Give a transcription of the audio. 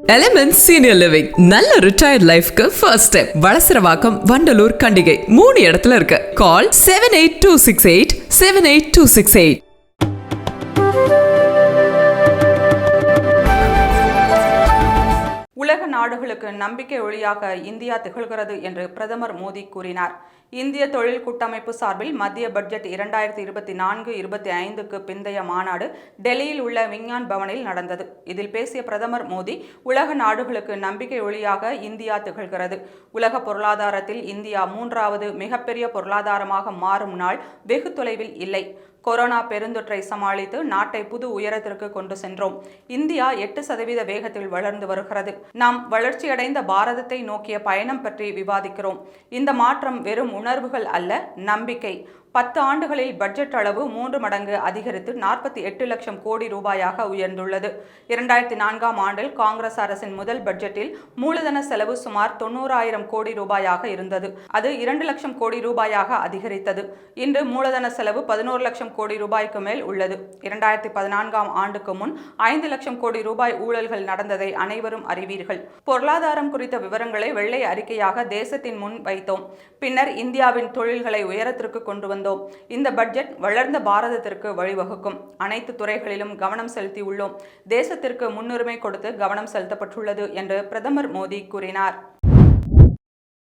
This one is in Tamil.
எலிமென்ட்ஸ் சீனியர் லிவிங் நல்ல ரிட்டையர்ட் லைஃப்க்கு ஃபர்ஸ்ட் ஸ்டெப். வளசரவாக்கம், வண்டலூர், கண்டிகை 3 இடத்துல இருக்கு. கால் 7826878268. உலக நாடுகளுக்கு நம்பிக்கை ஒளியாக இந்தியா திகழ்கிறது என்று பிரதமர் மோடி கூறினார். இந்திய தொழில் கூட்டமைப்பு சார்பில் மத்திய பட்ஜெட் 2024-25க்கு பிந்தைய மாநாடு டெல்லியில் உள்ள விஞ்ஞான் பவனில் நடந்தது. இதில் பேசிய பிரதமர் மோடி, உலக நாடுகளுக்கு நம்பிக்கை ஒளியாக இந்தியா திகழ்கிறது. உலக பொருளாதாரத்தில் இந்தியா 3வது மிகப்பெரிய பொருளாதாரமாக மாறும் நாள் வெகு தொலைவில் இல்லை. கொரோனா பெருந்தொற்றை சமாளித்து நாட்டை புது உயரத்திற்கு கொண்டு சென்றோம். இந்தியா 8% வேகத்தில் வளர்ந்து வருகிறது. நாம் வளர்ச்சியடைந்த பாரதத்தை நோக்கிய பயணம் பற்றி விவாதிக்கிறோம். இந்த மாற்றம் வெறும் உணர்வுகள் அல்ல, நம்பிக்கை. 10 ஆண்டுகளில் பட்ஜெட் அளவு 3 மடங்கு அதிகரித்து 48 லட்சம் கோடி ரூபாயாக உயர்ந்துள்ளது. 2004ஆம் ஆண்டில் காங்கிரஸ் அரசின் முதல் பட்ஜெட்டில் மூலதன செலவு சுமார் 90,000 கோடி ரூபாயாக இருந்தது. அது 2 லட்சம் கோடி ரூபாயாக அதிகரித்தது. இன்று மூலதன செலவு 11 லட்சம் கோடி ரூபாய்க்கு மேல் உள்ளது. 2014ஆம் ஆண்டுக்கு முன் 5 லட்சம் கோடி ரூபாய் ஊழல்கள் நடந்ததை அனைவரும் அறிவீர்கள். பொருளாதாரம் குறித்த விவரங்களை வெள்ளை அறிக்கையாக தேசத்தின் முன் வைத்தோம். பின்னர் இந்தியாவின் தொழில்களை உயரத்திற்கு கொண்டு வந்தோம். இந்த பட்ஜெட் வளர்ந்த பாரதத்திற்கு வழிவகுக்கும். அனைத்து துறைகளிலும் கவனம் செலுத்தியுள்ளோம். தேசத்திற்கு முன்னுரிமை கொடுத்து கவனம் செலுத்தப்பட்டுள்ளது என்று பிரதமர் மோடி கூறினார்.